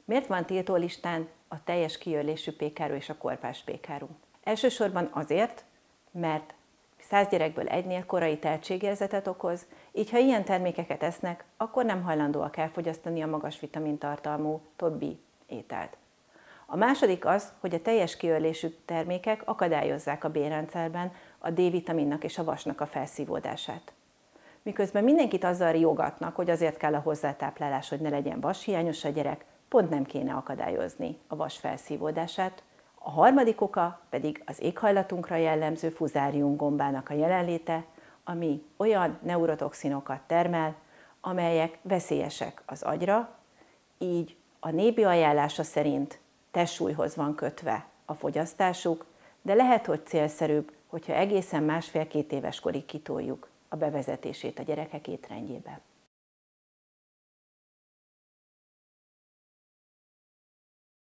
Miért van tiltólistán a teljes kiörlésű pékáru és a korpás pékáru? Elsősorban azért, mert 100 gyerekből egynél korai tehetségérzetet okoz, így ha ilyen termékeket esznek, akkor nem hajlandóak elfogyasztani a magas vitamintartalmú többi ételt. A második az, hogy a teljes kiörlésű termékek akadályozzák a bélrendszerben a D-vitaminnak és a vasnak a felszívódását. Miközben mindenkit azzal riogatnak, hogy azért kell a hozzátáplálás, hogy ne legyen vashiányos a gyerek, pont nem kéne akadályozni a vas felszívódását. A harmadik oka pedig az éghajlatunkra jellemző fuzárium gombának a jelenléte, ami olyan neurotoxinokat termel, amelyek veszélyesek az agyra, így a NÉBI ajánlása szerint testsúlyhoz van kötve a fogyasztásuk, de lehet, hogy célszerűbb, hogyha egészen 1,5-2 éves korig kitoljuk a bevezetését a gyerekek étrendjébe.